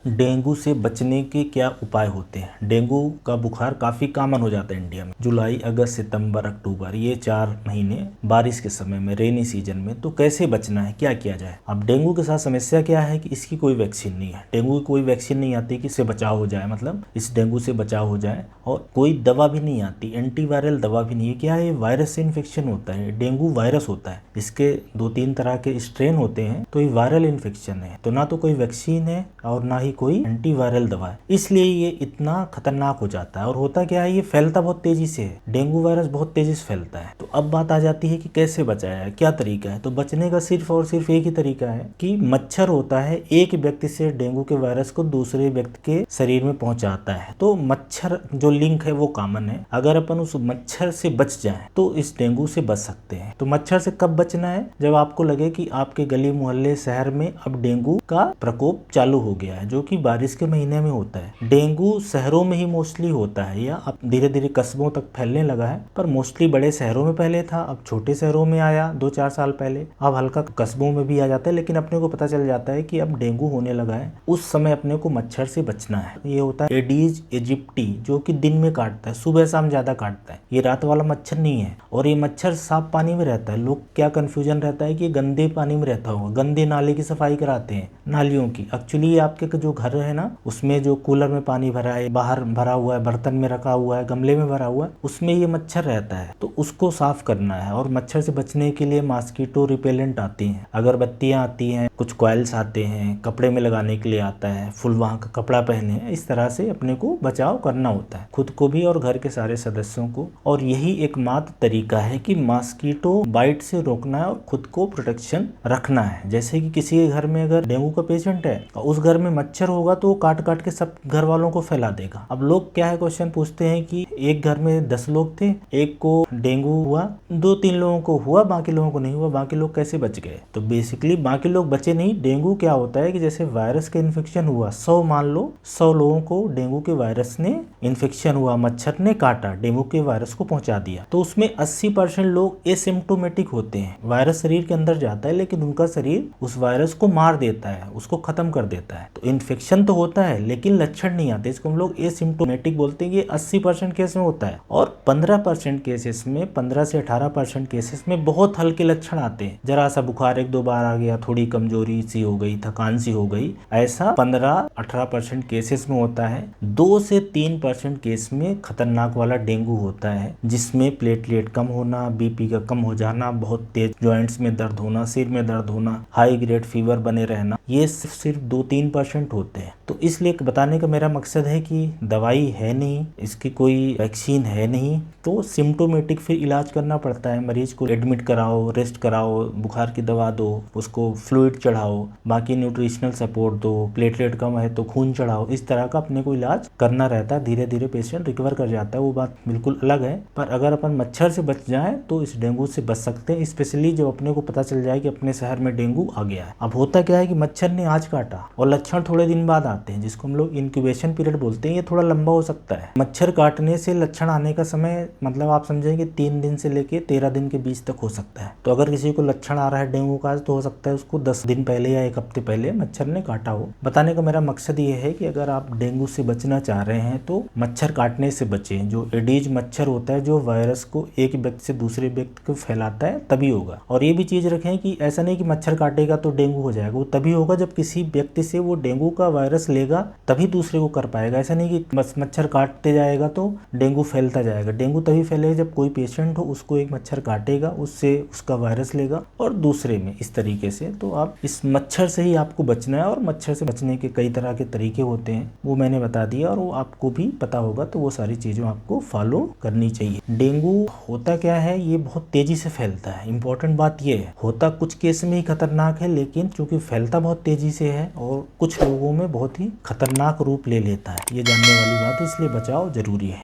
Dengue से बचने के क्या उपाय होते हैं। डेंगू का बुखार काफ़ी कॉमन हो जाता है इंडिया में। जुलाई, अगस्त, सितंबर, अक्टूबर, ये 4 महीने बारिश के समय में, रेनी सीजन में। तो कैसे बचना है, क्या किया जाए। अब डेंगू के साथ समस्या क्या है कि इसकी कोई वैक्सीन नहीं है। डेंगू की कोई वैक्सीन नहीं आती कि इससे बचाव हो जाए, मतलब इस डेंगू से बचाव हो जाए। और कोई दवा भी नहीं आती, एंटीवायरल दवा भी नहीं है। क्या है, वायरस से इन्फेक्शन होता है। डेंगू वायरस होता है, इसके 2-3 तरह के स्ट्रेन होते हैं। तो ये वायरल इन्फेक्शन है, तो ना तो कोई वैक्सीन है और ना ही कोई एंटीवायरल दवा है, इसलिए ये इतना खतरनाक हो जाता है। और होता क्या है, ये फैलता बहुत तेजी से है। डेंगू वायरस बहुत तेजी से फैलता है। तो अब बात आ जाती है कि कैसे बचाया है, क्या तरीका है। तो बचने का सिर्फ और सिर्फ एक ही तरीका है कि मच्छर होता है, एक व्यक्ति से डेंगू के वायरस को दूसरे व्यक्ति के शरीर में पहुंचाता है। तो मच्छर जो लिंक है वो कॉमन है। अगर अपन उस मच्छर से बच जाए तो इस डेंगू से बच सकते हैं। तो मच्छर से कब बचना है, जब आपको लगे कि आपके गली मोहल्ले शहर में अब डेंगू का प्रकोप चालू हो गया है, जो कि बारिश के महीने में होता है। डेंगू शहरों में ही मोस्टली होता है, या अब धीरे धीरे कस्बों तक फैलने लगा है। पर मोस्टली बड़े शहरों में पहले था, अब छोटे शहरों में आया 2-4 साल पहले। अब हल्का कस्बों में भी आ जाता है, लेकिन अपने को पता चल जाता है कि अब डेंगू होने लगा है। उस समय अपने को मच्छर से बचना है। ये होता है एडीज एजिप्टी, जो कि दिन में काटता है, सुबह शाम ज्यादा काटता है। ये रात वाला मच्छर नहीं है। और ये मच्छर साफ पानी में रहता है। लोग क्या कंफ्यूजन रहता है कि गंदे पानी में रहता होगा, गंदे नाले की सफाई कराते हैं, नालियों की। एक्चुअली आपके जो घर है ना, उसमें जो कूलर में पानी भरा है, बाहर भरा हुआ है, बर्तन में रखा हुआ है, गमले में भरा हुआ है, उसमें ये मच्छर रहता है। तो उसको साफ करना है। और मच्छर से बचने के लिए मॉस्किटो रिपेलेंट आती हैं, अगरबत्तियां आती हैं, कुछ कॉइल्स आते हैं, कपड़े में लगाने के लिए आता है, फुल वहां का कपड़ा पहने। इस तरह से अपने को बचाव करना होता है, खुद को भी और घर के सारे सदस्यों को। और यही एकमात्र तरीका है कि मॉस्किटो बाइट से रोकना है और खुद को प्रोटेक्शन रखना है। जैसे कि किसी के घर में अगर डेंगू का पेशेंट है और उस घर में मच्छर होगा तो वो काट काट के सब घर वालों को फैला देगा। अब लोग क्या है, क्वेश्चन पूछते हैं कि एक घर में 10 लोग थे, एक को डेंगू हुआ, 2-3 लोगों को हुआ, बाकी लोगों को नहीं हुआ, बाकी लोग कैसे बच गए। तो बेसिकली बाकी लोग बचे नहीं। डेंगू क्या होता है कि जैसे वायरस का इन्फेक्शन हुआ, 100 मान लो 100 लोगों को डेंगू के वायरस ने इन्फेक्शन हुआ, मच्छर ने काटा, डेंगू के वायरस को पहुंचा दिया। तो उसमें 80% लोग एसिम्प्टोमेटिक होते हैं। वायरस शरीर के अंदर जाता है, लेकिन उनका शरीर उस वायरस को मार देता है, उसको खत्म कर देता है। तो इन्फेक्शन तो होता है लेकिन लक्षण नहीं आते, इसको हम लोग एसिम्प्टोमेटिक बोलते हैं। ये 80% केस में होता है। और 15% केसेस में, 15 से 18% केसेस में बहुत हल्के लक्षण आते हैं। जरा सा बुखार 1-2 बार आ गया, थोड़ी कमजोरी सी हो गई, थकान सी हो गई, ऐसा 15-18% केसेस में होता है। 2 से 3% केस में खतरनाक वाला डेंगू होता है, जिसमें प्लेटलेट कम होना, बीपी का कम हो जाना, बहुत तेज जॉइंट्स में दर्द होना, सिर में दर्द होना, हाई ग्रेड फीवर बने रहना। ये सिर्फ 2-3% होते हैं। तो इसलिए बताने का मेरा मकसद है कि दवाई है नहीं, इसकी कोई वैक्सीन है नहीं, तो सिम्टोमेटिक फिर इलाज करना पड़ता है। मरीज को एडमिट कराओ, रेस्ट कराओ, बुखार की दवा दो, उसको फ्लूइड चढ़ाओ, बाकी न्यूट्रिशनल सपोर्ट दो, प्लेटलेट कम है तो खून चढ़ाओ। इस तरह का अपने को इलाज करना रहता है। धीरे धीरे पेशेंट रिकवर कर जाता है, वो बात बिल्कुल अलग है। पर अगर अपन मच्छर से बच जाए तो इस डेंगू से बच सकते हैं, स्पेशली जब अपने को पता चल जाए कि अपने शहर में डेंगू आ गया है। अब होता क्या है कि मच्छर ने आज काटा और लक्षण थोड़े दिन बाद आते हैं, जिसको हम लोग इंक्यूबेशन पीरियड बोलते हैं। ये थोड़ा लंबा हो सकता है। मच्छर काटने से लक्षण आने का समय मतलब आप समझेंगे 3 दिन से लेके 13 दिन के बीच तक हो सकता है। तो अगर किसी को लक्षण आ रहा है डेंगू का, तो हो सकता है उसको 10 दिन पहले या 1 हफ्ते पहले मच्छर ने काटा हो। बताने का मेरा मकसद ये है कि अगर आप डेंगू से बचना चाह रहे हैं तो मच्छर काटने से बचें। जो एडीज मच्छर होता है, जो वायरस को एक व्यक्ति से दूसरे व्यक्ति को फैलाता है, तभी होगा। और ये भी चीज रखें कि ऐसा नहीं कि मच्छर काटेगा तो डेंगू हो जाएगा। वो तभी होगा जब किसी व्यक्ति से वो डेंगू का वायरस लेगा, तभी दूसरे को कर पाएगा। ऐसा नहीं कि बस मच्छर काटते जाएगा तो डेंगू फैलता जाएगा। डेंगू तभी फैलेगा जब कोई पेशेंट हो, उसको एक मच्छर काटेगा, उससे उसका वायरस लेगा और दूसरे में, इस तरीके से। तो आप इस मच्छर से ही आपको बचना है। और मच्छर से बचने के कई तरह के तरीके होते हैं, वो मैंने बता दिया, और वो आपको भी पता होगा। तो वो सारी चीजें आपको फॉलो करनी चाहिए। डेंगू होता क्या है, ये बहुत तेजी से फैलता है। इंपॉर्टेंट बात ये है, होता कुछ केस में ही खतरनाक है, लेकिन चूंकि फैलता बहुत तेजी से है और कुछ लोगों में बहुत ही खतरनाक रूप ले लेता है। ये जानने वाली बात है, इसलिए बचाव जरूरी है।